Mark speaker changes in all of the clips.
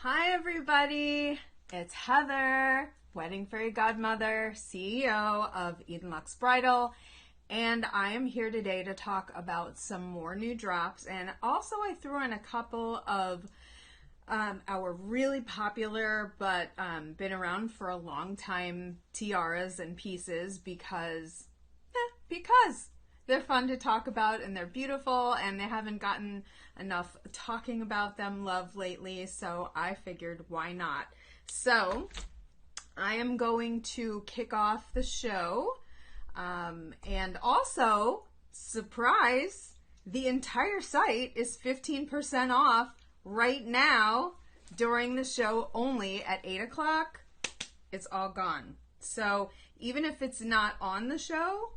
Speaker 1: Hi everybody, it's Heather, Wedding Fairy Godmother, CEO of Eden Luxe Bridal, and I am here today to talk about some more new drops, and also I threw in a couple of our really popular but been around for a long time tiaras and pieces because they're fun to talk about and they're beautiful and they haven't gotten enough talking about them love lately, so I figured why not. So I am going to kick off the show and also, surprise, the entire site is 15% off right now during the show only at 8 o'clock. It's all gone. So even if it's not on the show,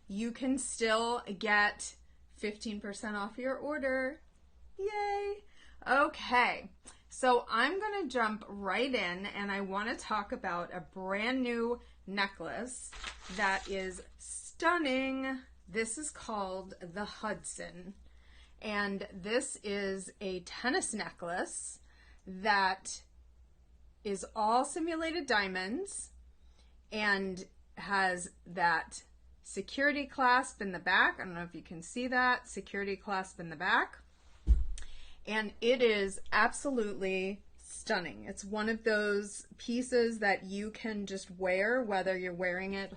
Speaker 1: you can still get 15% off your order. Yay! Okay, so I'm going to jump right in and I want to talk about a brand new necklace that is stunning. This is called the Hudson, and this is a tennis necklace that is all simulated diamonds and has that security clasp in the back. I don't know if you can see that security clasp in the back. And it is absolutely stunning. It's one of those pieces that you can just wear, whether you're wearing it,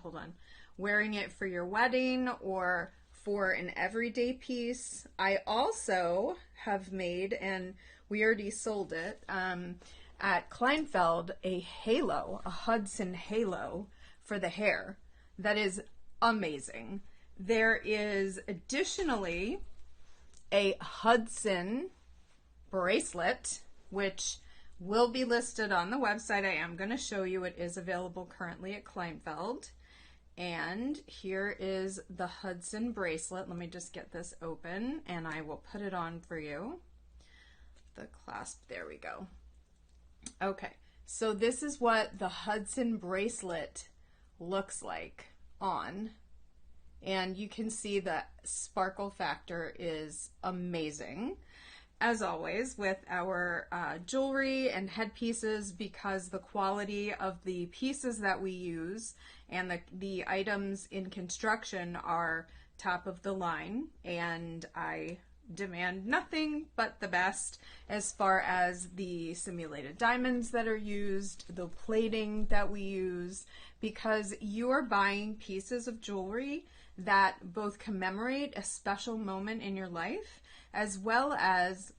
Speaker 1: wearing it for your wedding or for an everyday piece. I also have made, and we already sold it, at Kleinfeld, a halo, a Hudson halo for the hair that is amazing. There is additionally a Hudson bracelet, which will be listed on the website. I am going to show you. It is available currently at Kleinfeld. And here is the Hudson bracelet. Let me just get this open and I will put it on for you. The clasp, there we go. Okay, so this is what the Hudson bracelet looks like on, and you can see the sparkle factor is amazing, as always with our jewelry and headpieces, because the quality of the pieces that we use and the items in construction are top of the line, and I demand nothing but the best as far as the simulated diamonds that are used, the plating that we use, because you are buying pieces of jewelry that both commemorate a special moment in your life, as well as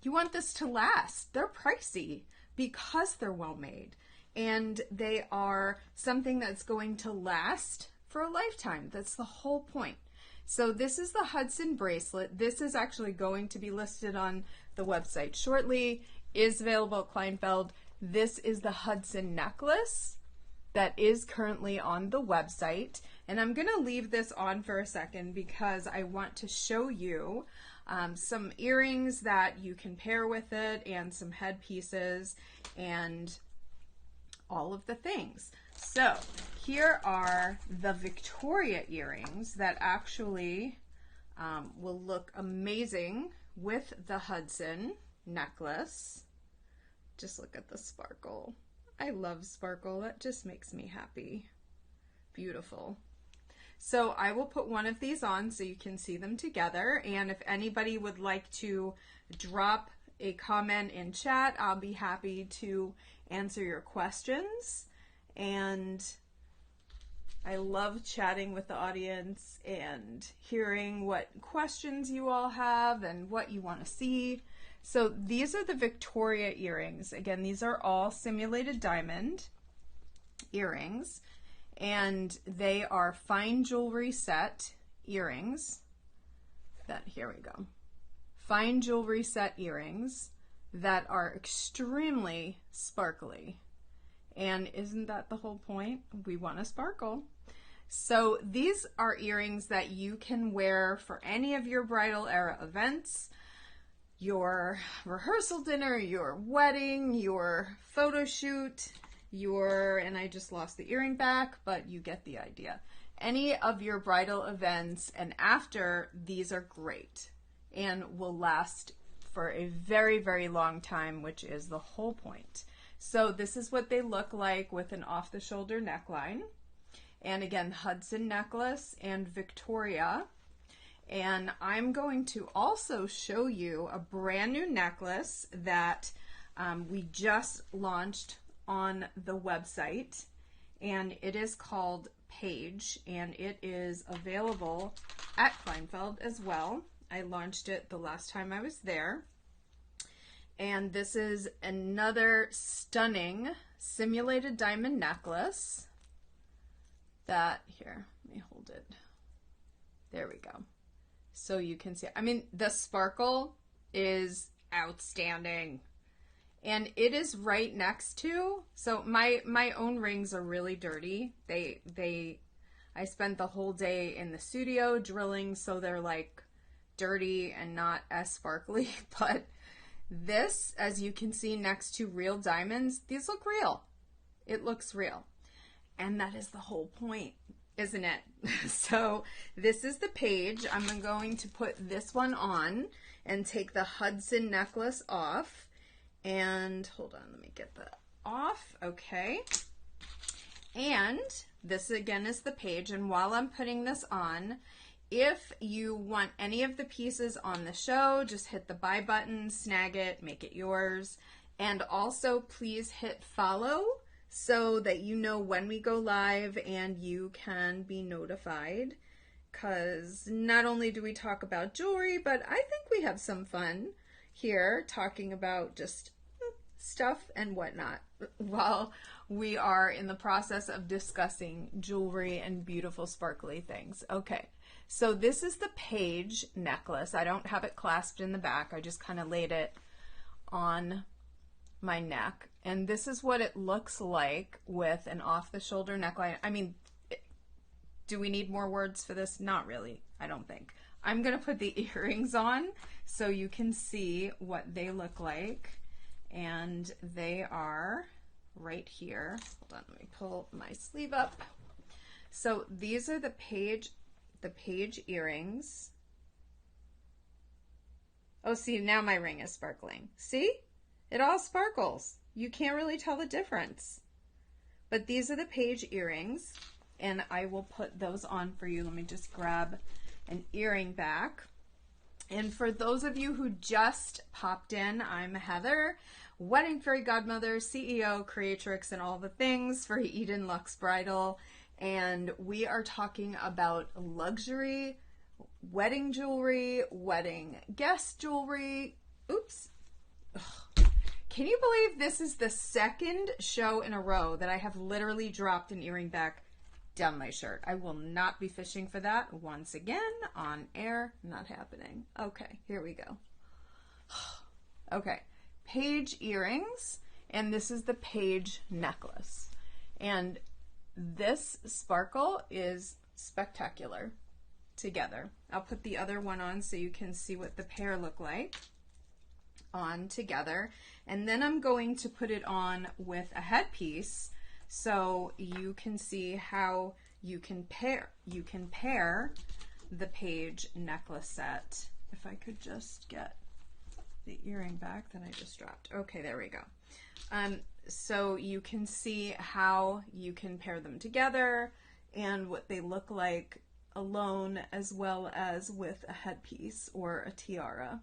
Speaker 1: you want this to last. They're pricey because they're well made, and they are something that's going to last for a lifetime. That's the whole point. So this is the Hudson bracelet. This is actually going to be listed on the website shortly. Is available at Kleinfeld. This is the Hudson necklace that is currently on the website. And I'm going to leave this on for a second because I want to show you some earrings that you can pair with it and some headpieces and all of the things. So here are the Victoria earrings that actually will look amazing with the Hudson necklace. Just look at the sparkle. I love sparkle. That just makes me happy. Beautiful. So I will put one of these on so you can see them together, and if anybody would like to drop a comment in chat, I'll be happy to answer your questions. And I love chatting with the audience and hearing what questions you all have and what you want to see. So these are the Victoria earrings. Again, these are all simulated diamond earrings, and they are fine jewelry set earrings. Here we go. Fine jewelry set earrings that are extremely sparkly. And isn't that the whole point? We want to sparkle. So these are earrings that you can wear for any of your bridal era events, your rehearsal dinner, your wedding, your photo shoot, and I just lost the earring back, but you get the idea. Any of your bridal events and after, these are great and will last for a very, very long time, which is the whole point. So this is what they look like with an off-the-shoulder neckline. And again, Hudson necklace and Victoria. And I'm going to also show you a brand new necklace that we just launched on the website. And it is called Page, and it is available at Kleinfeld as well. I launched it the last time I was there. And this is another stunning simulated diamond necklace that, here, let me hold it. There we go. So you can see, I mean, the sparkle is outstanding. And it is right next to, so my own rings are really dirty. I spent the whole day in the studio drilling, so they're like dirty and not as sparkly. But this, as you can see next to real diamonds, these look real. It looks real. And that is the whole point, isn't it? So this is the Page. I'm going to put this one on and take the Hudson necklace off. And hold on, let me get that off. Okay. And this again is the Page. And while I'm putting this on, if you want any of the pieces on the show, just hit the buy button, snag it, make it yours. And also please hit follow so that you know when we go live and you can be notified. Because not only do we talk about jewelry, but I think we have some fun here talking about just stuff and whatnot while we are in the process of discussing jewelry and beautiful sparkly things. Okay, so this is the Page necklace. I don't have it clasped in the back. I just kind of laid it on my neck. And this is what it looks like with an off-the-shoulder neckline. I mean, do we need more words for this? Not really, I don't think. I'm going to put the earrings on so you can see what they look like. And they are right here. Hold on, let me pull my sleeve up. So these are the Page earrings. Oh, see, now my ring is sparkling. See? It all sparkles. You can't really tell the difference. But these are the Page earrings, and I will put those on for you. Let me just grab an earring back. And for those of you who just popped in, I'm Heather, wedding fairy godmother, CEO, creatrix, and all the things for Eden Luxe Bridal. And we are talking about luxury, wedding jewelry, wedding guest jewelry. Oops. Ugh. Can you believe this is the second show in a row that I have literally dropped an earring back down my shirt? I will not be fishing for that once again on air. Not happening. Okay, here we go. Okay, Page earrings, and this is the Page necklace. And this sparkle is spectacular together. I'll put the other one on so you can see what the pair look like on together. And then I'm going to put it on with a headpiece so you can see how you can pair the Page necklace set. If I could just get the earring back that I just dropped. Okay, there we go. So you can see how you can pair them together and what they look like alone as well as with a headpiece or a tiara.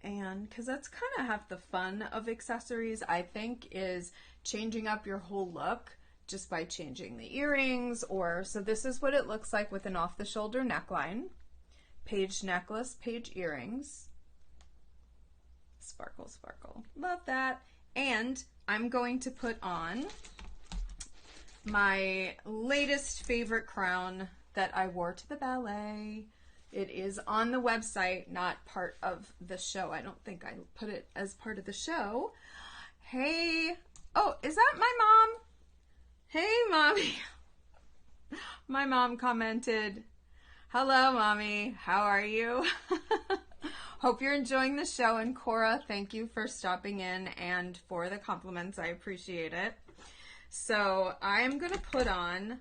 Speaker 1: And because that's kind of half the fun of accessories, I think, is changing up your whole look just by changing the earrings. Or so this is what it looks like with an off-the-shoulder neckline, Page necklace, Page earrings. Sparkle, sparkle. Love that. And I'm going to put on my latest favorite crown that I wore to the ballet. It is on the website, not part of the show. I don't think I put it as part of the show. Hey. Oh, is that my mom? Hey, Mommy. My mom commented, "Hello, Mommy. How are you?" Hope you're enjoying the show. And Cora, thank you for stopping in and for the compliments. I appreciate it. So I'm going to put on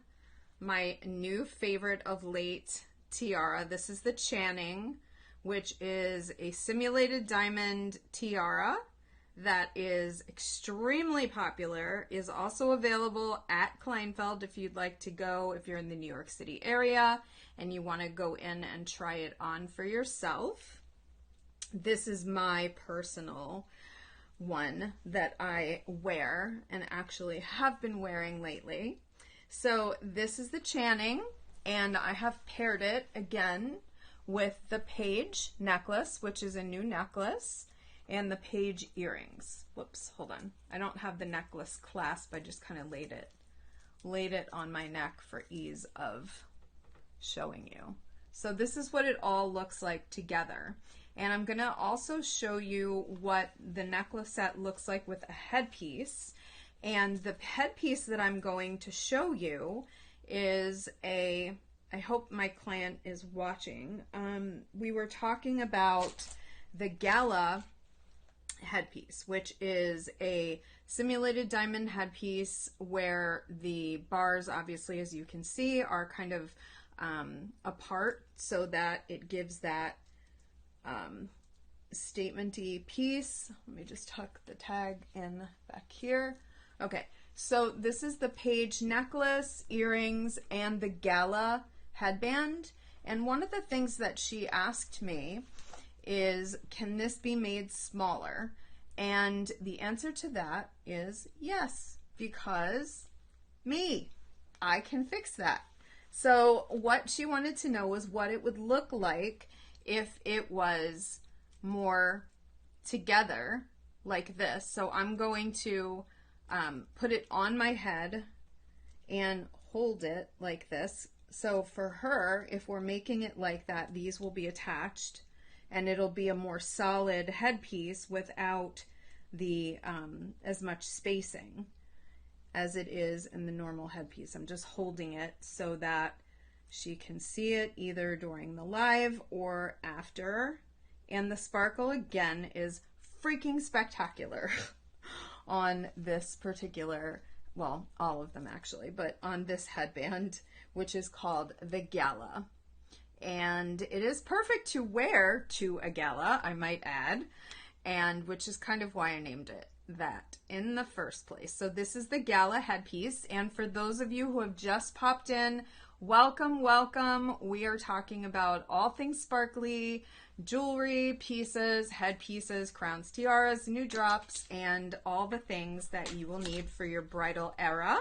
Speaker 1: my new favorite of late tiara. This is the Channing which is a simulated diamond tiara that is extremely popular, is also available at Kleinfeld if you'd like to go, if you're in the New York City area and you want to go in and try it on for yourself. This is my personal one that I wear and actually have been wearing lately. So this is the Channing, and I have paired it again with the Page necklace, which is a new necklace, and the Page earrings. Whoops, hold on. I don't have the necklace clasp. I just kind of laid it on my neck for ease of showing you. So this is what it all looks like together. And I'm gonna also show you what the necklace set looks like with a headpiece. And the headpiece that I'm going to show you is I hope my client is watching. We were talking about the Gala headpiece, which is a simulated diamond headpiece where the bars, obviously, as you can see, are kind of apart so that it gives that statement-y piece. Let me just tuck the tag in back here. Okay, so this is the Page necklace, earrings, and the Gala headband. And one of the things that she asked me is, can this be made smaller? And the answer to that is yes, because I can fix that. So what she wanted to know was what it would look like if it was more together like this. So I'm going to put it on my head and hold it like this. So for her, if we're making it like that, these will be attached and it'll be a more solid headpiece without the as much spacing as it is in the normal headpiece. I'm just holding it so that she can see it either during the live or after. And the sparkle, again, is freaking spectacular on this particular, well, all of them actually, but on this headband, which is called the Gala. And it is perfect to wear to a gala, I might add, and which is kind of why I named it that in the first place. So this is the Gala headpiece, and for those of you who have just popped in, welcome, welcome. We are talking about all things sparkly, jewelry, pieces, headpieces, crowns, tiaras, new drops, and all the things that you will need for your bridal era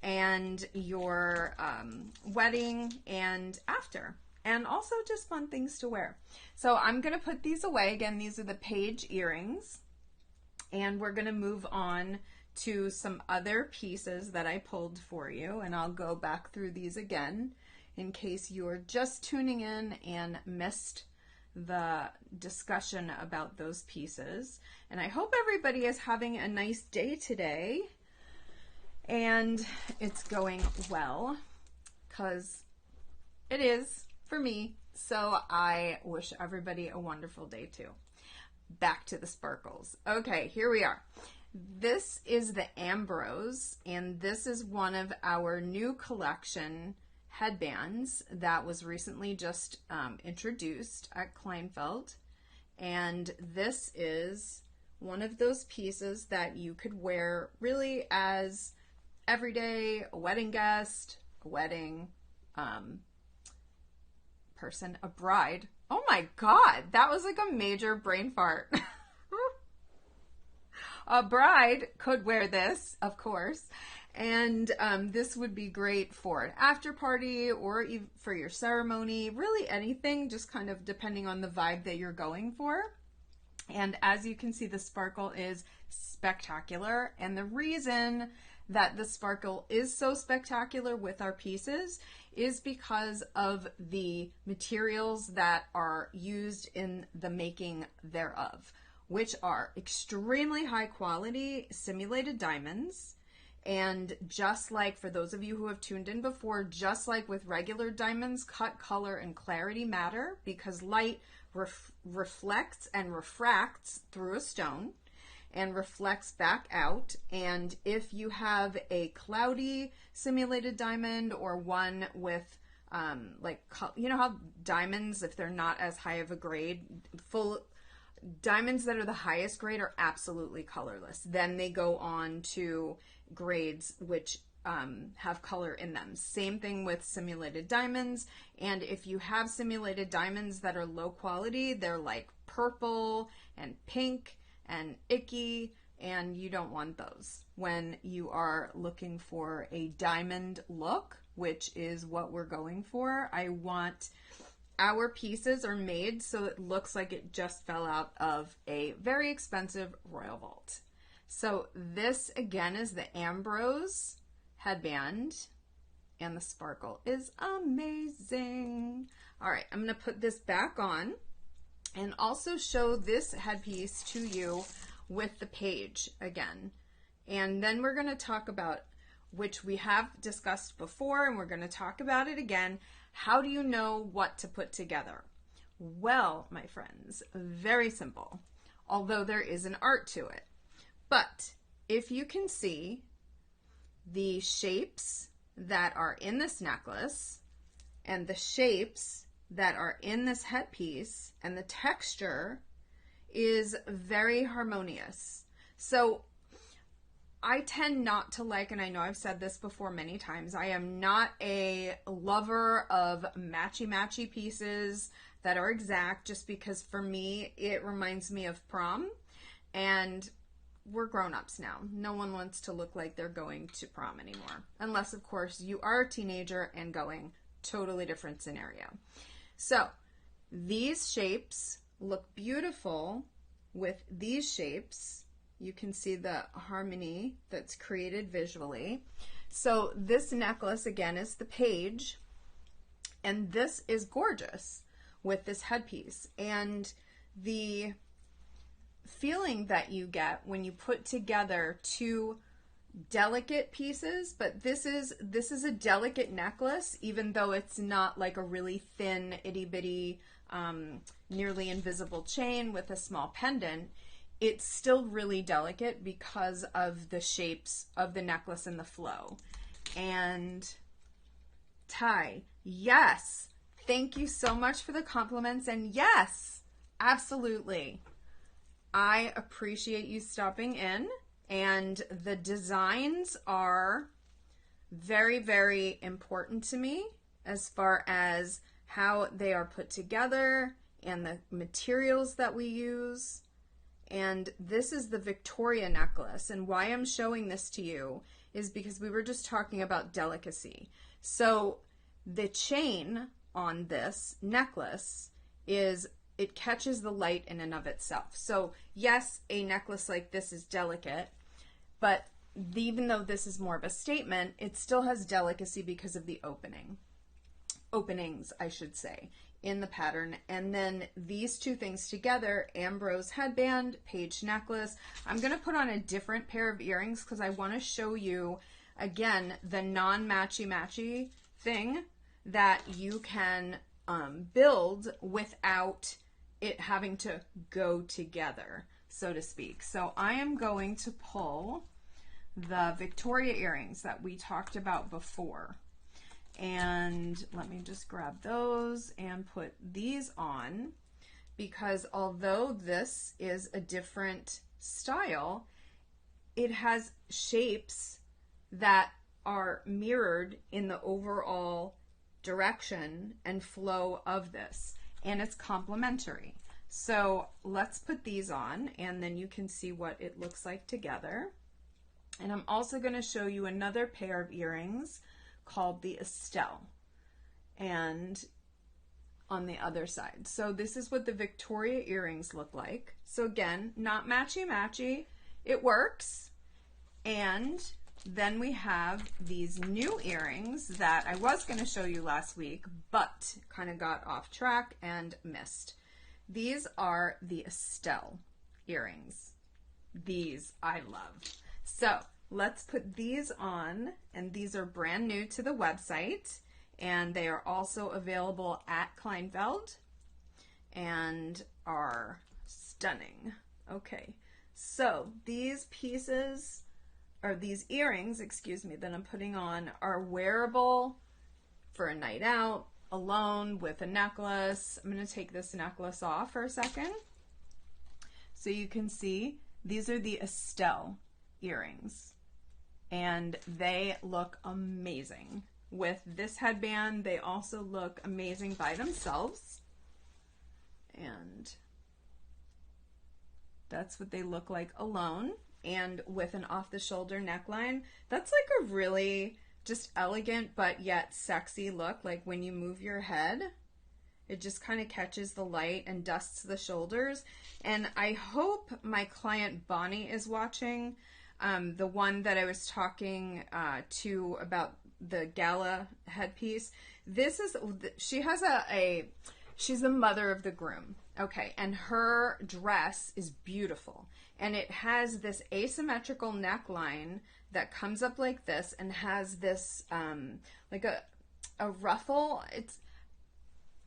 Speaker 1: and your wedding and after. And also just fun things to wear. So I'm going to put these away. Again, these are the Page earrings. And we're going to move on to some other pieces that I pulled for you. And I'll go back through these again in case you're just tuning in and missed the discussion about those pieces. And I hope everybody is having a nice day today. And it's going well, because it is for me. So I wish everybody a wonderful day too. Back to the sparkles. Okay, here we are. This is the Ambrose, and this is one of our new collection headbands that was recently just introduced at Kleinfeld. And this is one of those pieces that you could wear really as everyday, a wedding guest, a wedding person, a bride. Oh my God, that was like a major brain fart. A bride could wear this, of course, and this would be great for an after party or even for your ceremony, really anything, just kind of depending on the vibe that you're going for. And as you can see, the sparkle is spectacular, and the reason that the sparkle is so spectacular with our pieces is because of the materials that are used in the making thereof, which are extremely high quality simulated diamonds. And just like, for those of you who have tuned in before, just like with regular diamonds, cut, color, and clarity matter because light reflects and refracts through a stone and reflects back out. And if you have a cloudy simulated diamond or one with you know how diamonds, if they're not as high of a grade, diamonds that are the highest grade are absolutely colorless. Then they go on to grades which have color in them. Same thing with simulated diamonds. And if you have simulated diamonds that are low quality, they're like purple and pink and icky, and you don't want those when you are looking for a diamond look, which is what we're going for. I want our pieces are made so it looks like it just fell out of a very expensive royal vault. So this again is the Ambrose headband, and the sparkle is amazing. All right, I'm gonna put this back on and also show this headpiece to you with the page again. And then we're gonna talk about, which we have discussed before, and we're gonna talk about it again. How do you know what to put together? Well, my friends, very simple, although there is an art to it. But if you can see the shapes that are in this necklace and the shapes that are in this headpiece, and the texture is very harmonious. So I tend not to like, and I know I've said this before many times, I am not a lover of matchy-matchy pieces that are exact, just because for me it reminds me of prom, and we're grown-ups now. No one wants to look like they're going to prom anymore, unless of course you are a teenager and going. Totally different scenario. So these shapes look beautiful with these shapes. You can see the harmony that's created visually. So this necklace again is the page, and this is gorgeous with this headpiece. And the feeling that you get when you put together two delicate pieces, but this is a delicate necklace, even though it's not like a really thin itty bitty nearly invisible chain with a small pendant. It's still really delicate because of the shapes of the necklace and the flow. And Ty, yes, thank you so much for the compliments, and yes, absolutely, I appreciate you stopping in. And the designs are very, very important to me as far as how they are put together and the materials that we use. And this is the Victoria necklace. And why I'm showing this to you is because we were just talking about delicacy. So the chain on this necklace is, it catches the light in and of itself. So yes, a necklace like this is delicate, but even though this is more of a statement, it still has delicacy because of the openings, I should say, in the pattern. And then these two things together, Ambrose headband, page necklace. I'm going to put on a different pair of earrings because I want to show you, again, the non-matchy-matchy thing that you can build without it having to go together, so to speak. So I am going to pull the Victoria earrings that we talked about before. And let me just grab those and put these on, because although this is a different style, it has shapes that are mirrored in the overall direction and flow of this, and it's complementary. So let's put these on, and then you can see what it looks like together. And I'm also going to show you another pair of earrings called the Estelle, and on the other side. So this is what the Victoria earrings look like. So again, not matchy-matchy, it works. And then we have these new earrings that I was going to show you last week, but kind of got off track and missed. These are the Estelle earrings. These I love. So let's put these on, and these are brand new to the website, and they are also available at Kleinfeld and are stunning. Okay, so these pieces, or these earrings, excuse me, that I'm putting on are wearable for a night out, alone with a necklace. I'm going to take this necklace off for a second. So you can see these are the Estelle earrings, and they look amazing. With this headband, they also look amazing by themselves. And that's what they look like alone. And with an off-the-shoulder neckline, that's like a really just elegant but yet sexy look. Like when you move your head, it just kind of catches the light and dusts the shoulders. And I hope my client Bonnie is watching, the one that I was talking to about the gala headpiece. She's the mother of the groom. Okay, and her dress is beautiful. And it has this asymmetrical neckline that comes up like this and has this like a ruffle. It's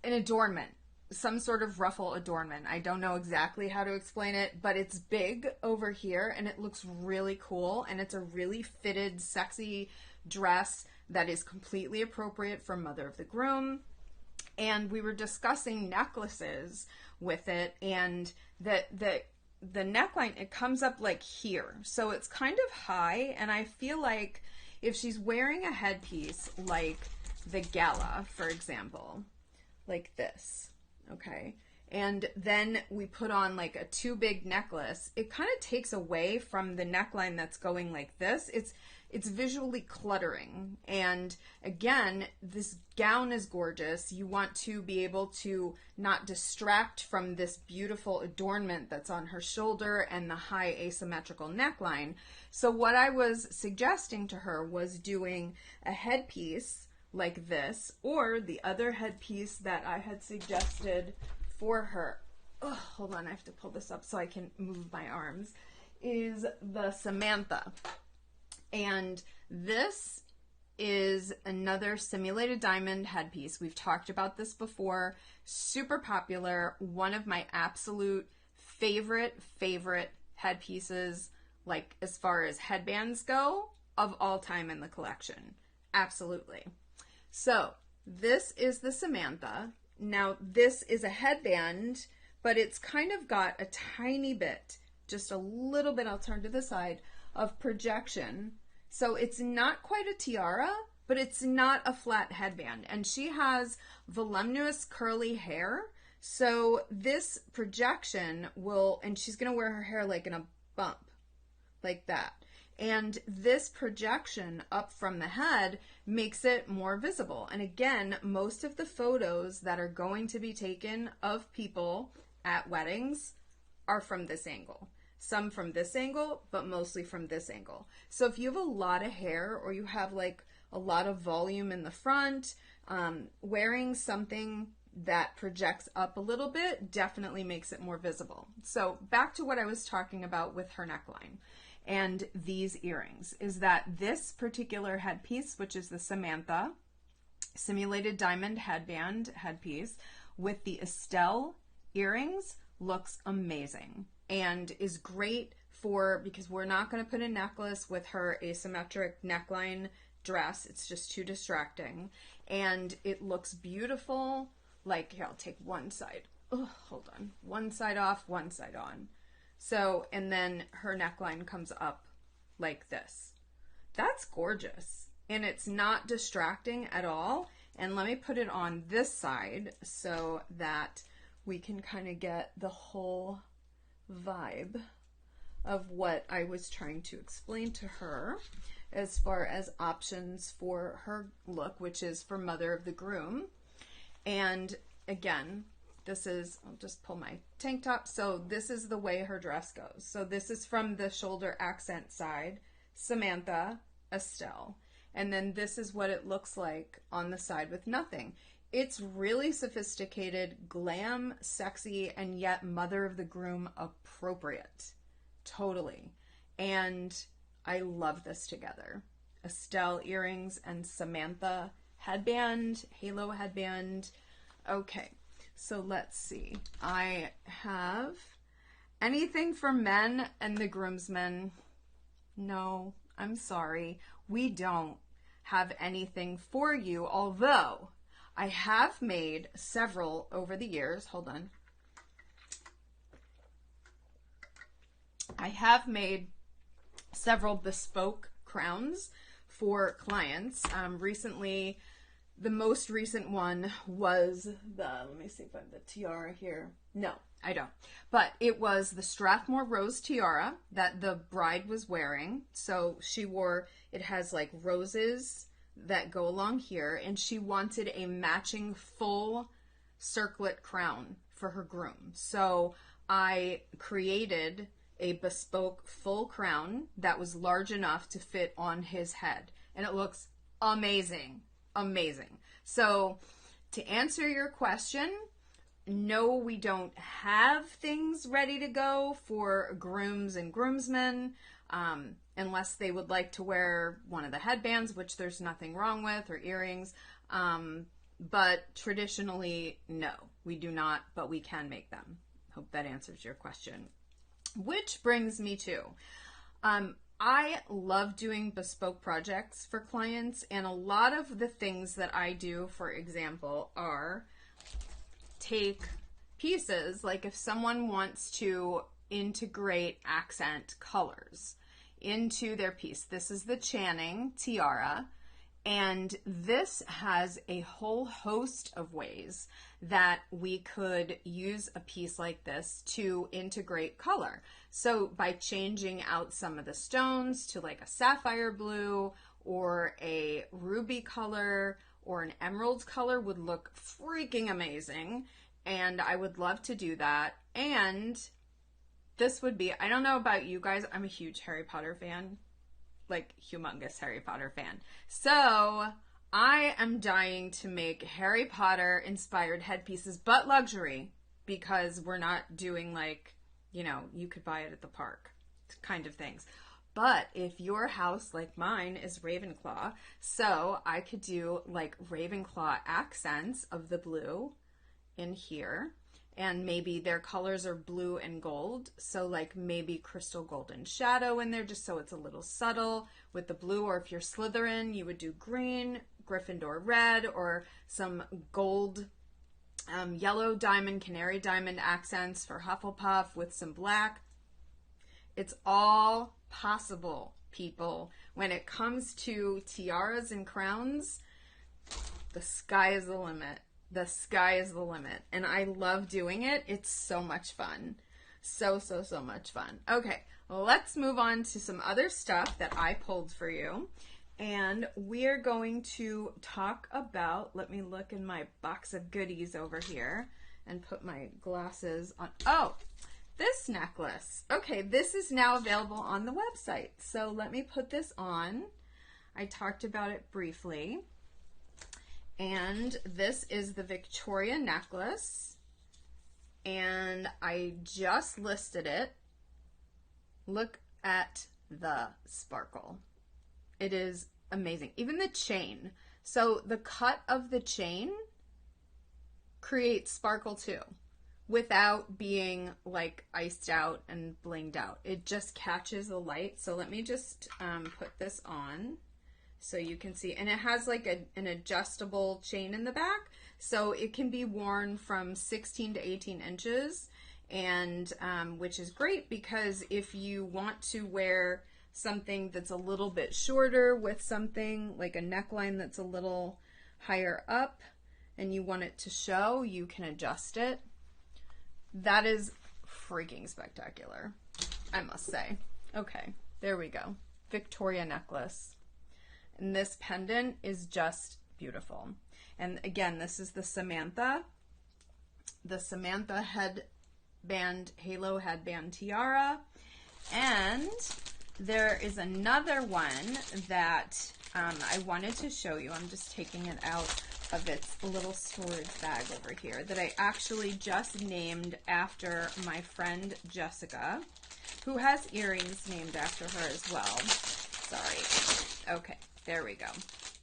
Speaker 1: an adornment, some sort of ruffle adornment. I don't know exactly how to explain it, but it's big over here and it looks really cool, and it's a really fitted, sexy dress that is completely appropriate for mother of the groom. And we were discussing necklaces with it, and the neckline, it comes up like here, so it's kind of high, and I feel like if she's wearing a headpiece like the gala, for example, like this, okay, and then we put on like a too big necklace, it kind of takes away from the neckline that's going like this. It's visually cluttering. And again, this gown is gorgeous. You want to be able to not distract from this beautiful adornment that's on her shoulder and the high asymmetrical neckline. So what I was suggesting to her was doing a headpiece like this, or the other headpiece that I had suggested for her. Oh, hold on, I have to pull this up so I can move my arms, is the Samantha. And this is another simulated diamond headpiece. We've talked about this before. Super popular. One of my absolute favorite headpieces, like as far as headbands go, of all time in the collection. Absolutely. So this is the Samantha. Now this is a headband, but it's kind of got a tiny bit, just a little bit, I'll turn to the side, of projection. So it's not quite a tiara, but it's not a flat headband. And she has voluminous curly hair. So this projection will, and she's going to wear her hair like in a bump, like that. And this projection up from the head makes it more visible. And again, most of the photos that are going to be taken of people at weddings are from this angle. Some from this angle, but mostly from this angle. So if you have a lot of hair, or you have like a lot of volume in the front, wearing something that projects up a little bit definitely makes it more visible. So back to what I was talking about with her neckline and these earrings, is that this particular headpiece, which is the Samantha simulated diamond headband headpiece with the Estelle earrings, looks amazing and is great for, because we're not going to put a necklace with her asymmetric neckline dress. It's just too distracting. And it looks beautiful. Like, here, I'll take one side. Oh, hold on. One side off, one side on. So, and then her neckline comes up like this. That's gorgeous. And it's not distracting at all. And let me put it on this side so that we can kind of get the whole vibe of what I was trying to explain to her as far as options for her look, which is for mother of the groom. And again, this is, I'll just pull my tank top. So this is the way her dress goes. So this is from the shoulder accent side, Samantha, Estelle. And then this is what it looks like on the side with nothing. It's really sophisticated, glam, sexy, and yet mother of the groom appropriate. Totally. And I love this together. Estelle earrings and Samantha headband, halo headband. Okay, so let's see. I have anything for men and the groomsmen. No, I'm sorry. We don't have anything for you, although I have made several over the years. Hold on. I have made several bespoke crowns for clients. Recently, the most recent one was let me see if I have the tiara here. No, I don't. But it was the Strathmore Rose tiara that the bride was wearing. So she wore, it has like roses that go along here, and she wanted a matching full circlet crown for her groom. So I created a bespoke full crown that was large enough to fit on his head, and it looks amazing. Amazing. So to answer your question, no, we don't have things ready to go for grooms and groomsmen, unless they would like to wear one of the headbands, which there's nothing wrong with, or earrings. But traditionally, no, we do not, but we can make them. Hope that answers your question. Which brings me to, I love doing bespoke projects for clients, and a lot of the things that I do, for example, are take pieces, like if someone wants to integrate accent colors into their piece. This is the Channing tiara, and this has a whole host of ways that we could use a piece like this to integrate color. So by changing out some of the stones to like a sapphire blue or a ruby color or an emerald color would look freaking amazing. And I would love to do that. And this would be, I don't know about you guys, I'm a huge Harry Potter fan. Like humongous Harry Potter fan. So I am dying to make Harry Potter inspired headpieces, but luxury, because we're not doing like, you know, you could buy it at the park kind of things. But if your house, like mine, is Ravenclaw, so I could do like Ravenclaw accents of the blue in here. And maybe their colors are blue and gold. So like maybe crystal golden shadow in there, just so it's a little subtle with the blue. Or if you're Slytherin, you would do green, Gryffindor red, or some gold, yellow diamond, canary diamond accents for Hufflepuff with some black. It's all possible, people. When it comes to tiaras and crowns, the sky is the limit. The sky is the limit. And I love doing it. It's so much fun. So much fun. Okay, let's move on to some other stuff that I pulled for you. And we're going to talk about, let me look in my box of goodies over here and put my glasses on. Oh, this necklace. Okay, this is now available on the website. So let me put this on. I talked about it briefly. And this is the Victoria necklace, and I just listed it. Look at the sparkle. It is amazing. Even the chain. So the cut of the chain creates sparkle too, without being like iced out and blinged out. It just catches the light. So let me just put this on. So you can see, and it has like an adjustable chain in the back, so it can be worn from 16 to 18 inches, and which is great because if you want to wear something that's a little bit shorter with something like a neckline that's a little higher up and you want it to show, you can adjust it. That is freaking spectacular, I must say. Okay, there we go. Victoria necklace. And this pendant is just beautiful. And again, this is the Samantha headband, halo headband tiara. And there is another one that I wanted to show you. I'm just taking it out of its little storage bag over here that I actually just named after my friend Jessica, who has earrings named after her as well. Sorry. Okay. There we go.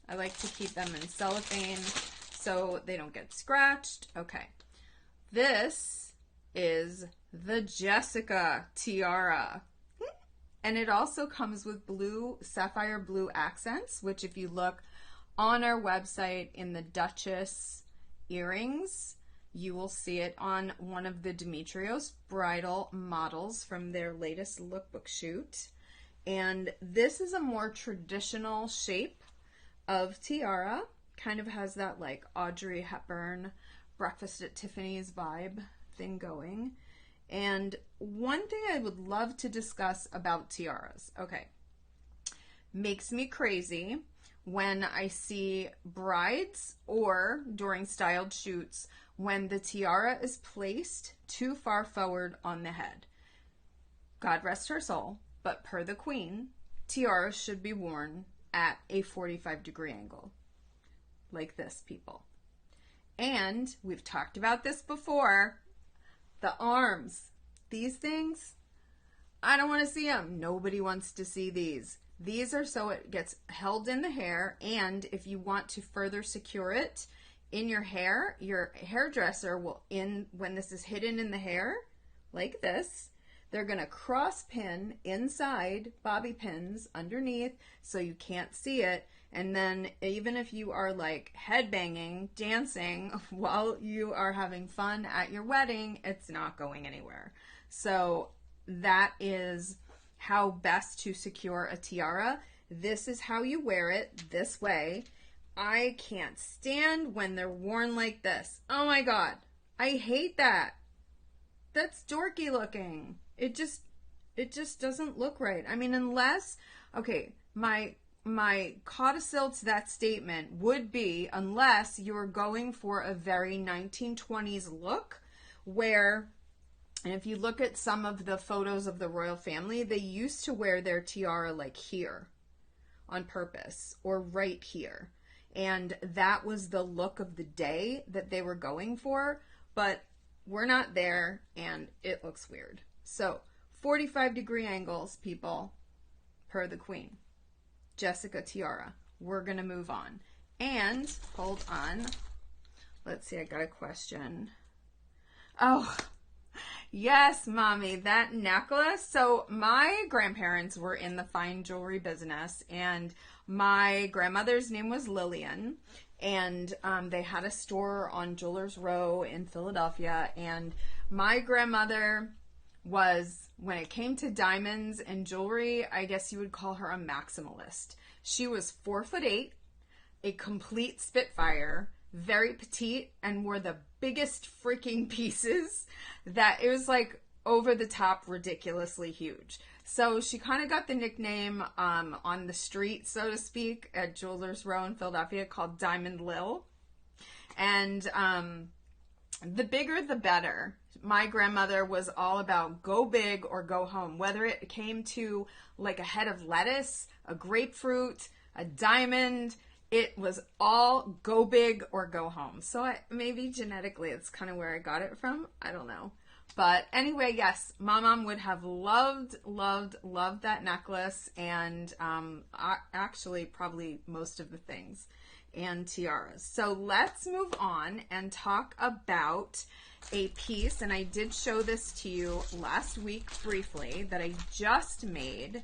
Speaker 1: I like to keep them in cellophane so they don't get scratched. Okay. This is the Jessica tiara. And it also comes with blue, sapphire blue accents, which if you look on our website in the Duchess earrings. You will see it on one of the Demetrios bridal models from their latest lookbook shoot. And this is a more traditional shape of tiara. Kind of has that like Audrey Hepburn Breakfast at Tiffany's vibe thing going. And one thing I would love to discuss about tiaras. Okay. Makes me crazy when I see brides or during styled shoots when the tiara is placed too far forward on the head. God rest her soul, but per the queen, tiaras should be worn at a 45-degree angle. Like this, people. And we've talked about this before. The arms. These things, I don't want to see them. Nobody wants to see these. These are so it gets held in the hair, and if you want to further secure it in your hair, your hairdresser will, when this is hidden in the hair, like this, they're going to cross pin inside bobby pins underneath so you can't see it. And then even if you are like headbanging, dancing while you are having fun at your wedding, it's not going anywhere. So that is how best to secure a tiara. This is how you wear it, this way. I can't stand when they're worn like this. Oh my God, I hate that. That's dorky looking. It just doesn't look right. I mean, unless, okay, my codicil to that statement would be, unless you're going for a very 1920s look where, and if you look at some of the photos of the royal family, they used to wear their tiara like here on purpose or right here. And that was the look of the day that they were going for, but we're not there and it looks weird. So 45-degree angles, people, per the queen. Jessica tiara. We're going to move on. And, hold on. Let's see, I got a question. Oh, yes, Mommy, that necklace. So my grandparents were in the fine jewelry business, and my grandmother's name was Lillian, and they had a store on Jewelers Row in Philadelphia, and my grandmother was, when it came to diamonds and jewelry, I guess you would call her a maximalist. She was 4'8", a complete spitfire, very petite, and wore the biggest freaking pieces that it was like over the top, ridiculously huge. So she kind of got the nickname on the street, so to speak, at Jewelers Row in Philadelphia, called Diamond Lil. And the bigger the better. My grandmother was all about go big or go home. Whether it came to like a head of lettuce, a grapefruit, a diamond, it was all go big or go home. So maybe genetically it's kind of where I got it from. I don't know. But anyway, yes, my mom would have loved that necklace, and actually probably most of the things and tiaras. So let's move on and talk about a piece, and I did show this to you last week briefly, that I just made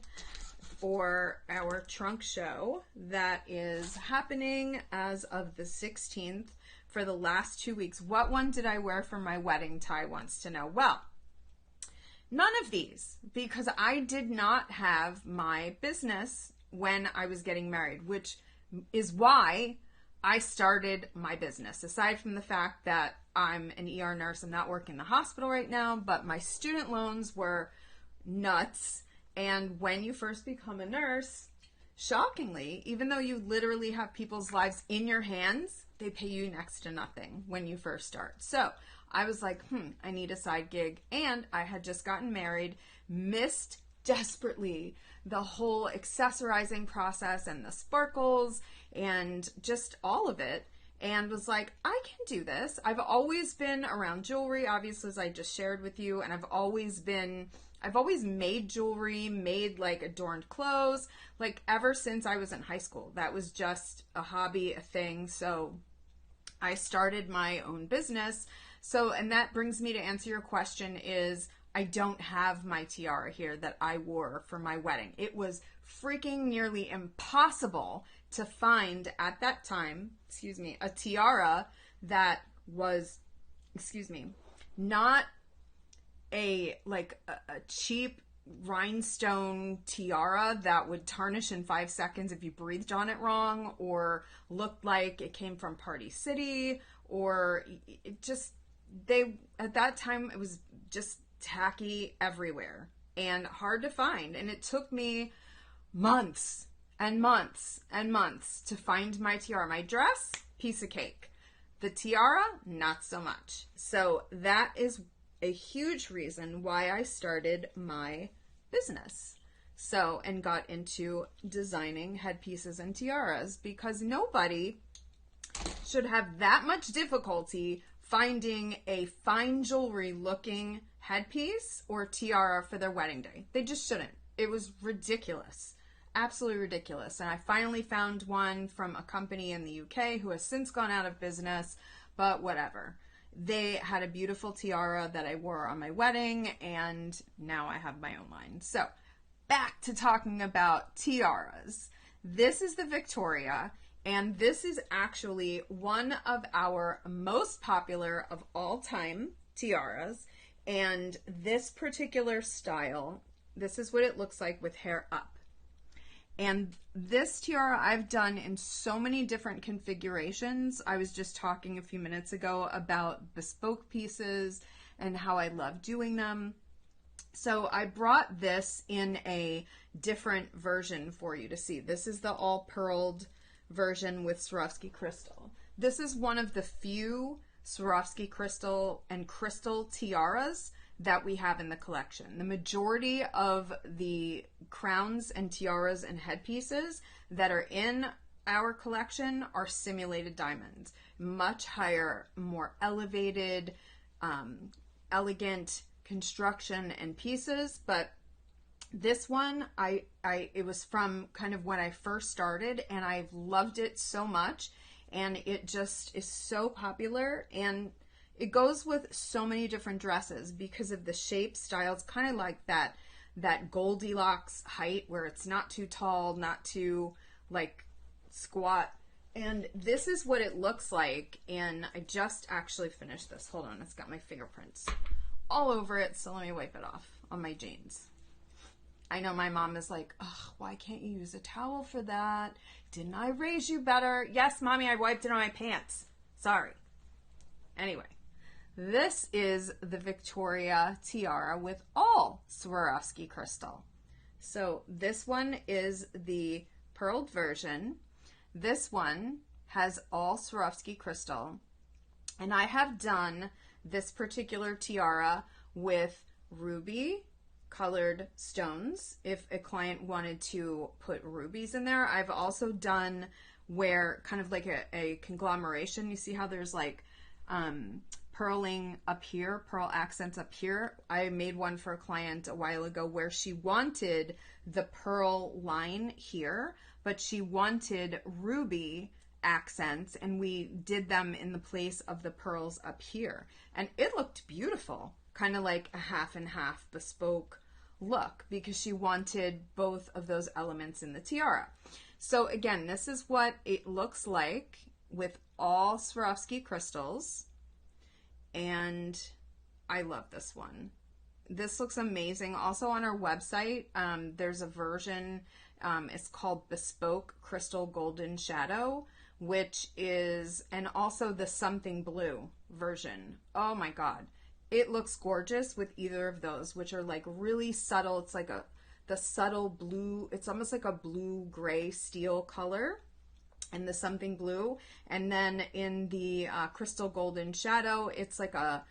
Speaker 1: for our trunk show that is happening as of the 16th for the last 2 weeks. What one did I wear for my wedding? Ty wants to know. Well, none of these, because I did not have my business when I was getting married, which is why I started my business. Aside from the fact that I'm an ER nurse, I'm not working in the hospital right now, but my student loans were nuts. And when you first become a nurse, shockingly, even though you literally have people's lives in your hands, they pay you next to nothing when you first start. So I was like, I need a side gig. And I had just gotten married, missed desperately the whole accessorizing process and the sparkles and just all of it, and was like, I can do this. I've always been around jewelry, obviously, as I just shared with you, and I've always made jewelry, made like adorned clothes, like ever since I was in high school. That was just a hobby, a thing. So I started my own business. So, and that brings me to answer your question is, I don't have my tiara here that I wore for my wedding. It was freaking nearly impossible to find at that time, a tiara that was, excuse me, not a cheap rhinestone tiara that would tarnish in 5 seconds if you breathed on it wrong, or looked like it came from Party City, or it just, at that time it was just tacky everywhere and hard to find. And it took me months and months and months to find my tiara. My dress, piece of cake. The tiara, not so much. So that is a huge reason why I started my business. So, and got into designing headpieces and tiaras, because nobody should have that much difficulty finding a fine jewelry looking headpiece or tiara for their wedding day. They just shouldn't. It was ridiculous. Absolutely ridiculous. And I finally found one from a company in the UK who has since gone out of business, but whatever. They had a beautiful tiara that I wore on my wedding, and now I have my own line. So, back to talking about tiaras. This is the Victoria, and this is actually one of our most popular of all time tiaras. And this particular style, this is what it looks like with hair up. And this tiara I've done in so many different configurations. I was just talking a few minutes ago about bespoke pieces and how I love doing them. So I brought this in a different version for you to see. This is the all pearled version with Swarovski crystal. This is one of the few Swarovski crystal and crystal tiaras that we have in the collection. The majority of the crowns and tiaras and headpieces that are in our collection are simulated diamonds. Much higher, more elevated, elegant construction and pieces. But this one, it was from kind of when I first started, and I've loved it so much, and it just is so popular, and it goes with so many different dresses because of the shape, style. It's kind of like that Goldilocks height where it's not too tall, not too like squat. And this is what it looks like. And I just actually finished this. Hold on, it's got my fingerprints all over it. So let me wipe it off on my jeans. I know my mom is like, ugh, why can't you use a towel for that? Didn't I raise you better? Yes, Mommy, I wiped it on my pants. Sorry. Anyway. This is the Victoria tiara with all Swarovski crystal. So this one is the pearled version. This one has all Swarovski crystal. And I have done this particular tiara with ruby colored stones if a client wanted to put rubies in there. I've also done where kind of like a conglomeration. You see how there's like pearling up here, pearl accents up here. I made one for a client a while ago where she wanted the pearl line here, but she wanted ruby accents, and we did them in the place of the pearls up here. And it looked beautiful, kind of like a half and half bespoke look, because she wanted both of those elements in the tiara. So again, this is what it looks like with all Swarovski crystals. And I love this one. This looks amazing. Also on our website, there's a version, it's called Bespoke Crystal Golden Shadow, which is, and also the Something Blue version. Oh my God. It looks gorgeous with either of those, which are like really subtle. It's like the subtle blue, it's almost like a blue-gray steel color. And the Something Blue, and then in the Crystal Golden Shadow, it's like a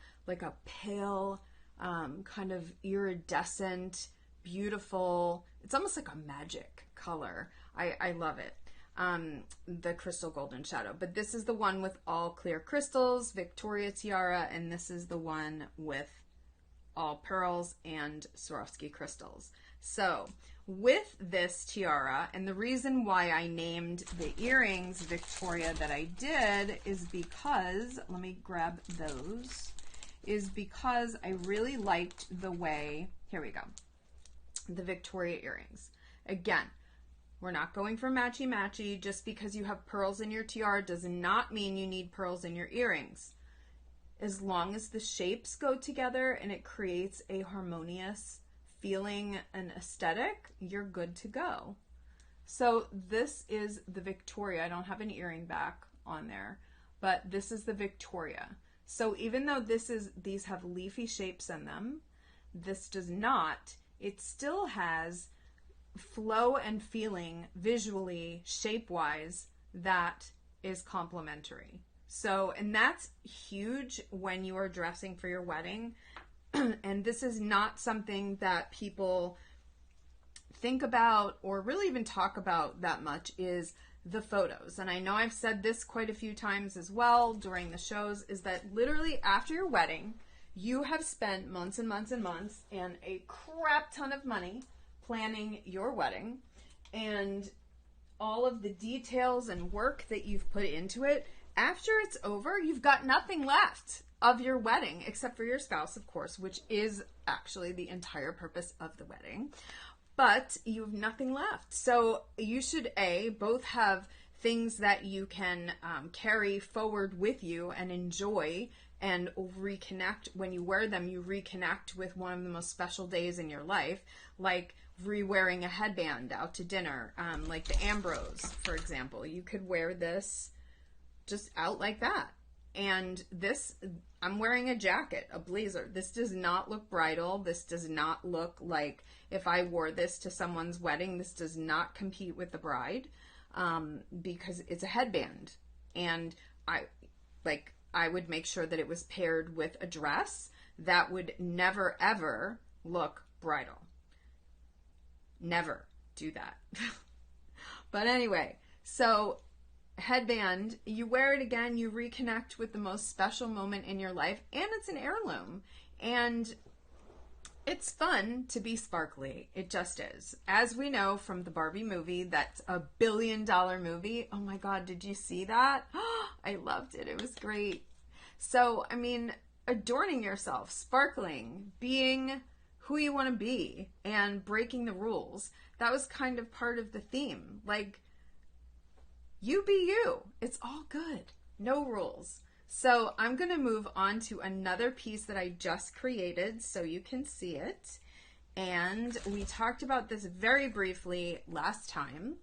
Speaker 1: pale, kind of iridescent, beautiful. It's almost like a magic color. I love it. The Crystal Golden Shadow. But this is the one with all clear crystals, Victoria tiara, and this is the one with all pearls and Swarovski crystals. So with this tiara, and the reason why I named the earrings Victoria that I did is because, let me grab those, is because I really liked the way, here we go, the Victoria earrings. Again, we're not going for matchy-matchy. Just because you have pearls in your tiara does not mean you need pearls in your earrings. as long as the shapes go together and it creates a harmonious feeling and aesthetic, you're good to go. So this is the Victoria. I don't have an earring back on there, but this is the Victoria. So even though these have leafy shapes in them, this does not. It still has flow and feeling visually, shape-wise, that is complementary. So, and that's huge when you are dressing for your wedding. And this is not something that people think about or really even talk about that much, is the photos. And I know I've said this quite a few times as well during the shows, is that literally after your wedding, you have spent months and months and months and a crap ton of money planning your wedding, and all of the details and work that you've put into it. After it's over, you've got nothing left of your wedding except for your spouse, of course, which is actually the entire purpose of the wedding. But you have nothing left. So you should, both have things that you can carry forward with you and enjoy and reconnect. When you wear them, you reconnect with one of the most special days in your life, like re-wearing a headband out to dinner, like the Ambrose, for example. You could wear this just out like that. And this, I'm wearing a jacket, a blazer. This does not look bridal. This does not look like, if I wore this to someone's wedding, this does not compete with the bride, because it's a headband. And I would make sure that it was paired with a dress that would never ever look bridal. Never do that. But anyway, so headband, you wear it again, you reconnect with the most special moment in your life, and it's an heirloom. And it's fun to be sparkly. It just is. As we know from the Barbie movie, that's a $1 billion movie. Oh my God, did you see that? I loved it. It was great. So, I mean, adorning yourself, sparkling, being who you want to be, and breaking the rules. That was kind of part of the theme. Like, you be you. It's all good. No rules. So I'm going to move on to another piece that I just created so you can see it. And we talked about this very briefly last time.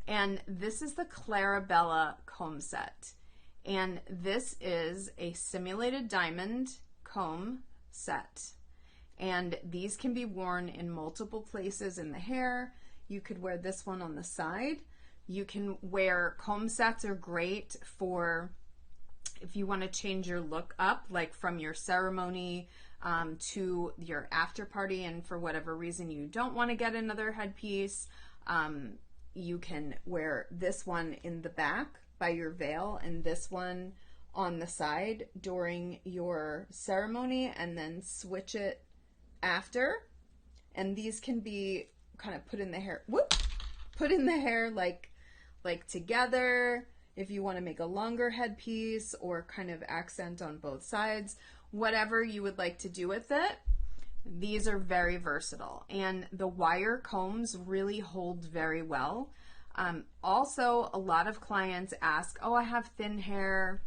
Speaker 1: And this is the Clarabella comb set. And this is a simulated diamond comb set. And these can be worn in multiple places in the hair. You could wear this one on the side. You can wear, comb sets are great for if you want to change your look up, like from your ceremony to your after party, and for whatever reason you don't want to get another headpiece, you can wear this one in the back by your veil and this one on the side during your ceremony, and then switch it after. And these can be kind of put in the hair, put in the hair like together, if you want to make a longer headpiece or kind of accent on both sides, whatever you would like to do with it. These are very versatile, and the wire combs really hold very well. Also, a lot of clients ask, oh, I have thin hair,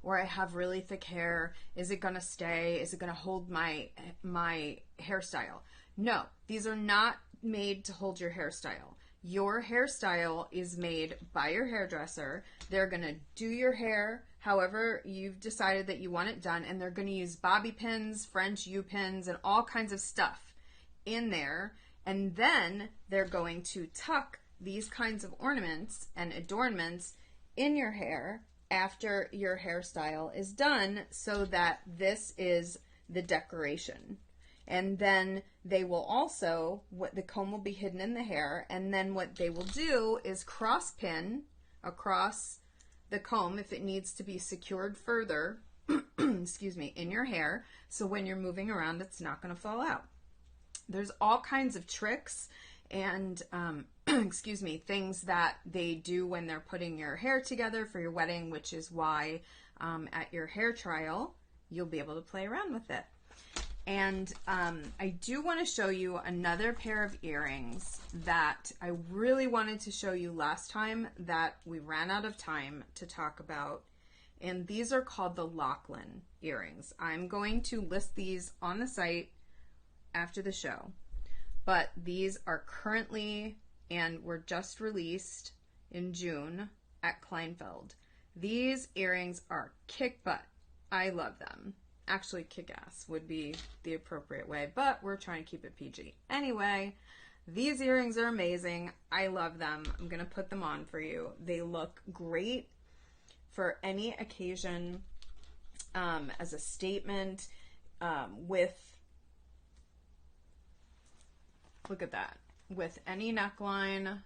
Speaker 1: or I have really thick hair. Is it going to stay? Is it going to hold my hairstyle? No, these are not made to hold your hairstyle. Your hairstyle is made by your hairdresser. They're going to do your hair however you've decided that you want it done, and they're going to use bobby pins, French U-pins, and all kinds of stuff in there. And then they're going to tuck these kinds of ornaments and adornments in your hair after your hairstyle is done, so that this is the decoration. And then they will also, the comb will be hidden in the hair, and then what they will do is cross pin across the comb if it needs to be secured further, excuse me, in your hair, so when you're moving around it's not going to fall out. There's all kinds of tricks and excuse me, things that they do when they're putting your hair together for your wedding, which is why at your hair trial you'll be able to play around with it. And I do want to show you another pair of earrings that I really wanted to show you last time that we ran out of time to talk about. and these are called the Lachlan earrings. I'm going to list these on the site after the show, but these are currently and were just released in June at Kleinfeld. These earrings are kick butt. I love them. Actually, kick ass would be the appropriate way, but we're trying to keep it PG. Anyway, these earrings are amazing. I love them. I'm going to put them on for you. They look great for any occasion, as a statement, with, look at that, with any neckline,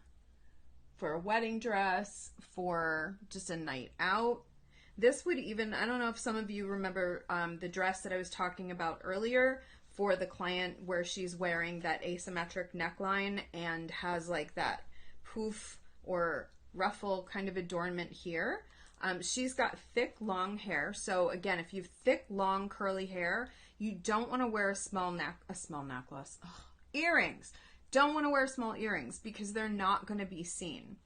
Speaker 1: for a wedding dress, for just a night out. This would even, I don't know if some of you remember the dress that I was talking about earlier for the client where she's wearing that asymmetric neckline and has like that poof or ruffle kind of adornment here. She's got thick, long hair. So again, if you have thick, long, curly hair, you don't want to wear a small necklace. Ugh. Earrings. Don't want to wear small earrings because they're not going to be seen.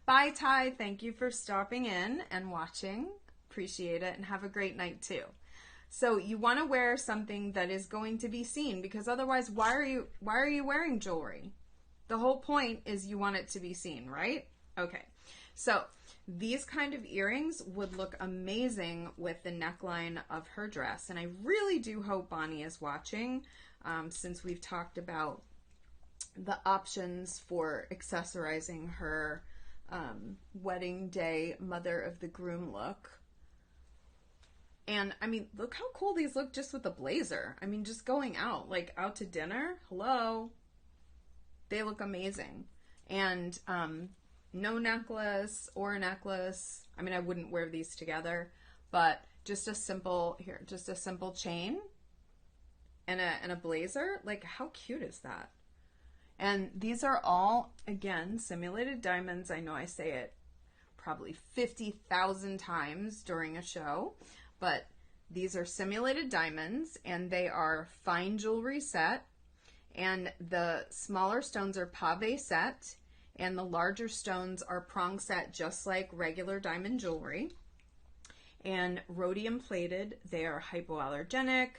Speaker 1: Bye, Ty. Thank you for stopping in and watching. Appreciate it, and have a great night too. So you want to wear something that is going to be seen, because otherwise, why are you wearing jewelry? The whole point is you want it to be seen, right? Okay. So these kind of earrings would look amazing with the neckline of her dress, and I really do hope Bonnie is watching, since we've talked about the options for accessorizing her wedding day mother of the groom look. And I mean, look how cool these look just with a blazer. I mean, just going out, like out to dinner. Hello. They look amazing. And no necklace or a necklace. I mean, I wouldn't wear these together, but just a simple, here, just a simple chain and a blazer. Like, how cute is that? And these are all, again, simulated diamonds. I know I say it probably 50,000 times during a show, but these are simulated diamonds, and they are fine jewelry set, and the smaller stones are pave set, and the larger stones are prong set, just like regular diamond jewelry. And rhodium plated. They are hypoallergenic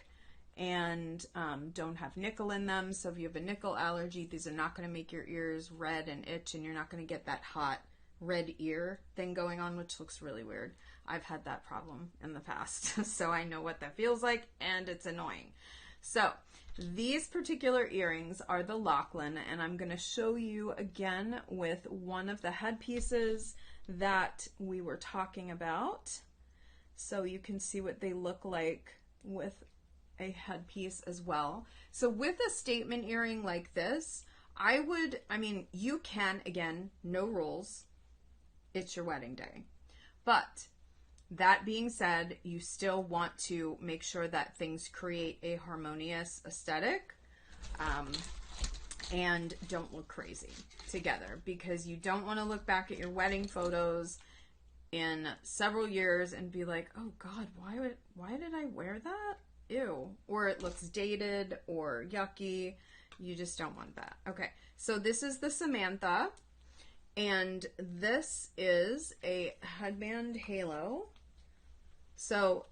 Speaker 1: and don't have nickel in them. So if you have a nickel allergy, these are not going to make your ears red and itch, and you're not going to get that hot red ear thing going on, which looks really weird. I've had that problem in the past, so I know what that feels like, and it's annoying. So these particular earrings are the Lachlan, and I'm going to show you again with one of the headpieces that we were talking about, so you can see what they look like with a headpiece as well. So with a statement earring like this, I mean, you can, again, no rules. It's your wedding day. But that being said, you still want to make sure that things create a harmonious aesthetic, and don't look crazy together, because you don't want to look back at your wedding photos in several years and be like, oh God, why did I wear that? Ew. Or it looks dated or yucky. You just don't want that. Okay, so this is the Samantha, and this is a headband halo. So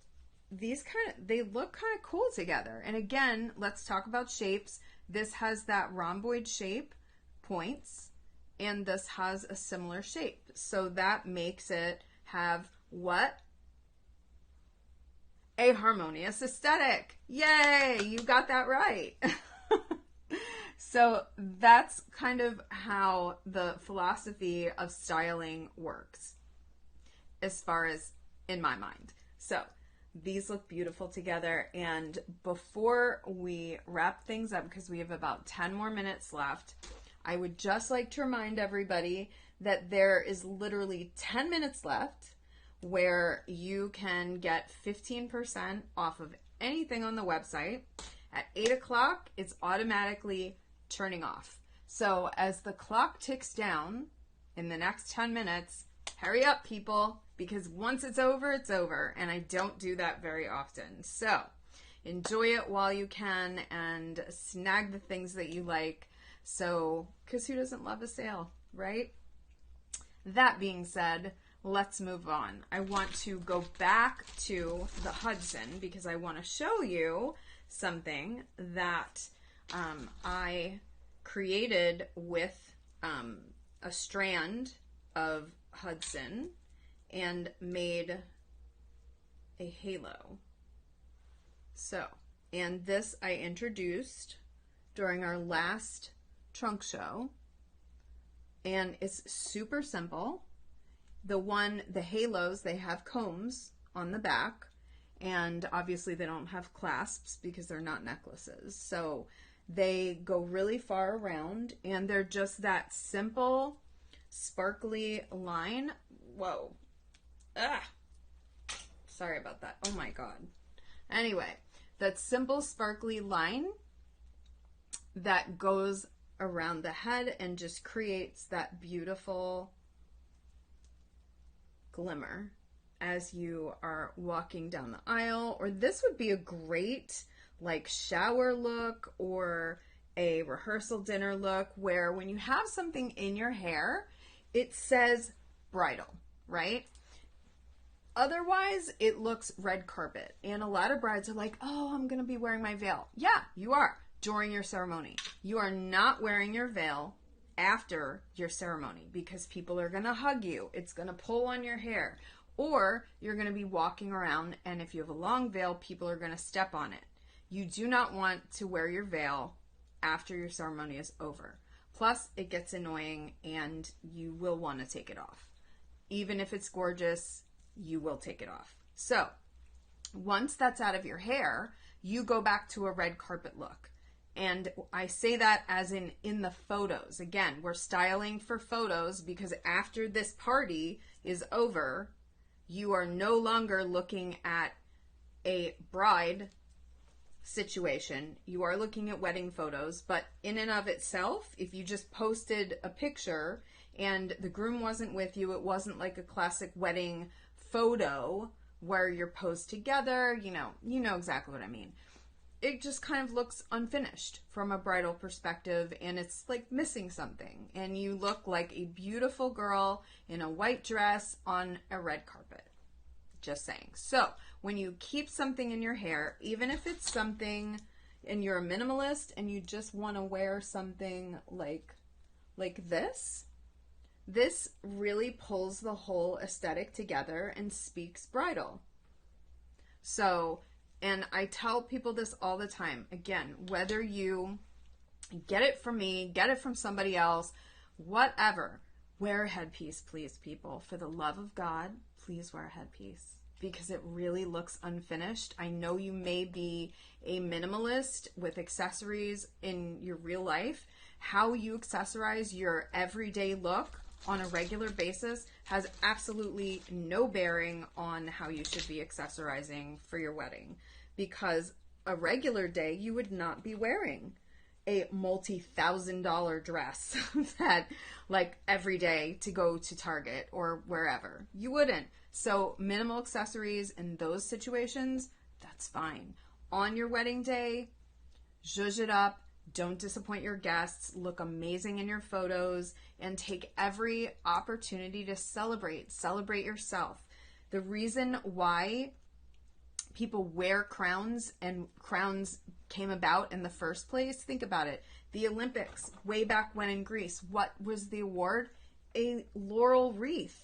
Speaker 1: these they look kind of cool together. And again, let's talk about shapes. This has that rhomboid shape, points, and this has a similar shape. So that makes it have what? A harmonious aesthetic. Yay, you got that right. So that's kind of how the philosophy of styling works, as far as in my mind. So these look beautiful together. And before we wrap things up, because we have about 10 more minutes left, I would just like to remind everybody that there is literally 10 minutes left where you can get 15% off of anything on the website. At 8 o'clock, it's automatically turning off. So as the clock ticks down in the next 10 minutes, hurry up, people, because once it's over, and I don't do that very often. So enjoy it while you can and snag the things that you like. So, because who doesn't love a sale, right? That being said, let's move on. I want to go back to the Hudson because I want to show you something that I created with a strand of Hudson and made a halo. So, and this I introduced during our last trunk show, and it's super simple. The halos, they have combs on the back, and obviously they don't have clasps because they're not necklaces. So they go really far around, and they're just that simple, sparkly line. Whoa. Ah. Sorry about that. Oh my God. Anyway, that simple, sparkly line that goes around the head and just creates that beautiful glimmer as you are walking down the aisle. Or this would be a great like shower look or a rehearsal dinner look, where when you have something in your hair, it says bridal, right? Otherwise, it looks red carpet. And a lot of brides are like, oh, I'm going to be wearing my veil. Yeah, you are during your ceremony. You are not wearing your veil after your ceremony because people are going to hug you. It's going to pull on your hair. Or you're going to be walking around, and if you have a long veil, people are going to step on it. You do not want to wear your veil after your ceremony is over. Plus, it gets annoying, and you will want to take it off. Even if it's gorgeous, you will take it off. So once that's out of your hair, you go back to a red carpet look. And I say that as in the photos. Again, we're styling for photos because after this party is over, you are no longer looking at a bride situation. You are looking at wedding photos, but in and of itself, if you just posted a picture and the groom wasn't with you, it wasn't like a classic wedding photo where you're posed together, you know exactly what I mean. It just kind of looks unfinished from a bridal perspective, and it's like missing something, and you look like a beautiful girl in a white dress on a red carpet. Just saying. So when you keep something in your hair, even if it's something and you're a minimalist and you just want to wear something like this really pulls the whole aesthetic together and speaks bridal. So, and I tell people this all the time, again, whether you get it from me, get it from somebody else, whatever, wear a headpiece, please, people. For the love of God, please wear a headpiece because it really looks unfinished. I know you may be a minimalist with accessories in your real life. How you accessorize your everyday look on a regular basis has absolutely no bearing on how you should be accessorizing for your wedding, because a regular day you would not be wearing a multi-$1,000 dress that like every day to go to Target or wherever. You wouldn't. So minimal accessories in those situations, that's fine. On your wedding day, zhuzh it up. Don't disappoint your guests, look amazing in your photos, and take every opportunity to celebrate yourself. The reason why people wear crowns and crowns came about in the first place, think about it. The Olympics, way back when in Greece, what was the award? A laurel wreath.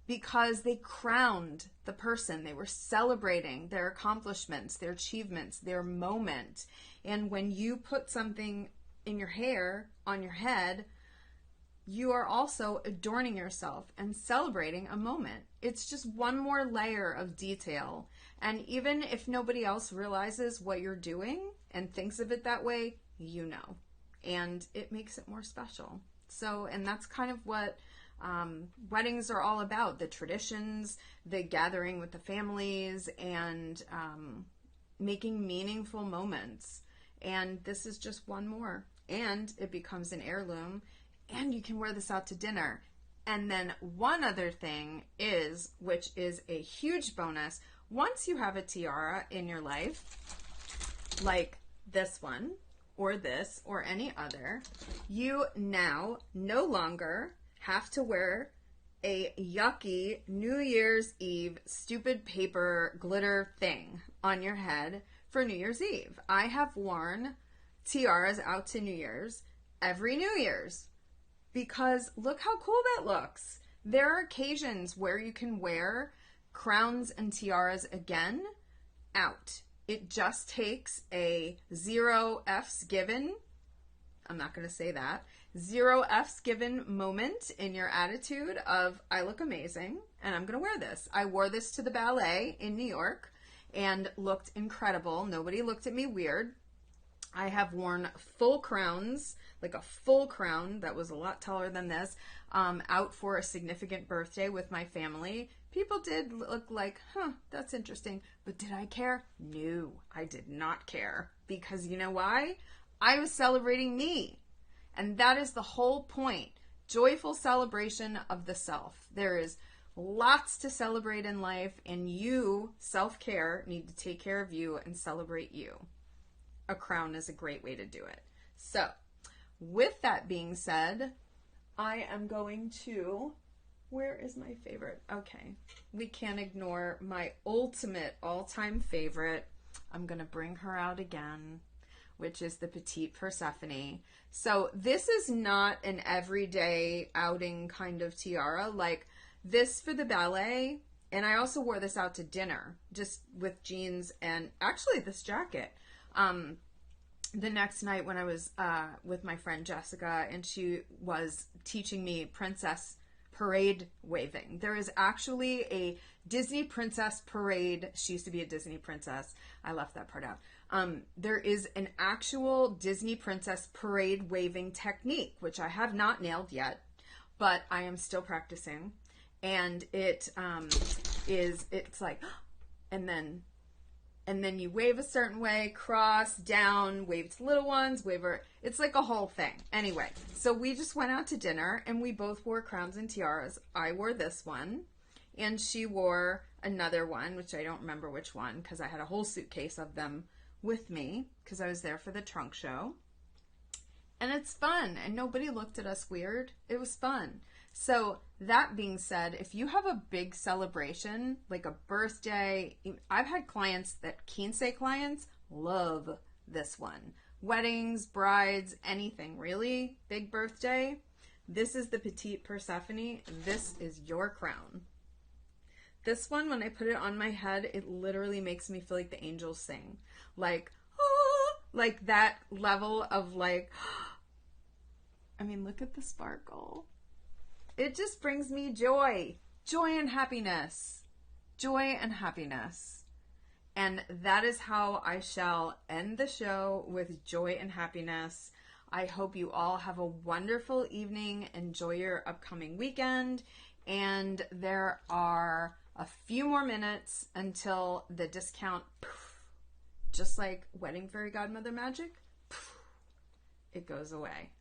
Speaker 1: Because they crowned the person. They were celebrating their accomplishments, their achievements, their moment. And when you put something in your hair, on your head, you are also adorning yourself and celebrating a moment. It's just one more layer of detail. And even if nobody else realizes what you're doing and thinks of it that way, you know. And it makes it more special. So, and that's kind of what weddings are all about. The traditions, the gathering with the families, and making meaningful moments. And this is just one more. And it becomes an heirloom. And you can wear this out to dinner. And then one other thing is, which is a huge bonus, once you have a tiara in your life, like this one, or this, or any other, you now no longer have to wear a yucky New Year's Eve stupid paper glitter thing on your head for New Year's Eve. I have worn tiaras out to New Year's every New Year's because look how cool that looks. There are occasions where you can wear crowns and tiaras again out. It just takes a 0 F's given. I'm not going to say that. 0 F's given moment in your attitude of, I look amazing and I'm going to wear this. I wore this to the ballet in New York and looked incredible. Nobody looked at me weird. I have worn full crowns, like a full crown that was a lot taller than this, out for a significant birthday with my family. People did look like, that's interesting. But did I care? No, I did not care. Because you know why? I was celebrating me. And that is the whole point. Joyful celebration of the self. There is lots to celebrate in life, and you, self-care, need to take care of you and celebrate you. A crown is a great way to do it. So, with that being said, I am going to... Where is my favorite? Okay, we can't ignore my ultimate all-time favorite. I'm going to bring her out again, which is the Petite Persephone. So this is not an everyday outing kind of tiara. Like this for the ballet, and I also wore this out to dinner, just with jeans and actually this jacket. The next night when I was with my friend Jessica, and she was teaching me princess parade waving. There is actually a Disney princess parade. She used to be a Disney princess. I left that part out. There is an actual Disney princess parade waving technique, which I have not nailed yet, but I am still practicing. And it's like, and then you wave a certain way, cross, down, wave to little ones, it's like a whole thing. Anyway, so we just went out to dinner and we both wore crowns and tiaras. I wore this one and she wore another one, which I don't remember which one because I had a whole suitcase of them with me because I was there for the trunk show. And it's fun and nobody looked at us weird. It was fun. So that being said, if you have a big celebration, like a birthday, I've had clients that quince clients love this one. Weddings, brides, anything really, big birthday. This is the Petite Persephone. This is your crown. This one, when I put it on my head, it literally makes me feel like the angels sing. Like, oh, like that level of like, I mean, look at the sparkle. It just brings me joy. Joy and happiness. Joy and happiness. And that is how I shall end the show, with joy and happiness. I hope you all have a wonderful evening. Enjoy your upcoming weekend. And there are a few more minutes until the discount, just like Wedding Fairy Godmother magic, it goes away.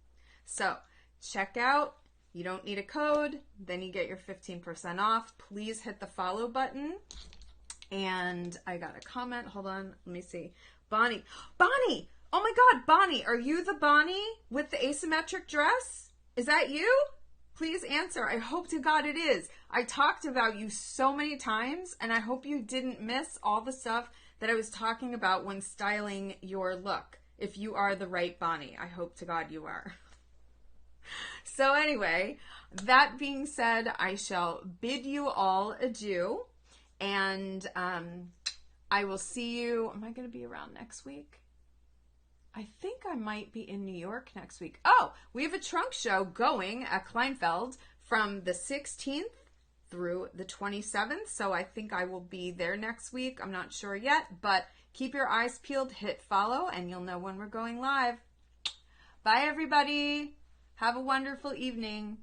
Speaker 1: So check out. You don't need a code, then you get your 15% off. Please hit the follow button. And I got a comment. Hold on, let me see. Bonnie! Oh my God, Bonnie, are you the Bonnie with the asymmetric dress? Is that you? Please answer. I hope to God it is. I talked about you so many times, and I hope you didn't miss all the stuff that I was talking about when styling your look. If you are the right Bonnie, I hope to God you are. So anyway, that being said, I shall bid you all adieu, and I will see you. Am I going to be around next week? I think I might be in New York next week. Oh, we have a trunk show going at Kleinfeld from the 16th through the 27th, so I think I will be there next week. I'm not sure yet, but keep your eyes peeled, hit follow, and you'll know when we're going live. Bye, everybody. Have a wonderful evening.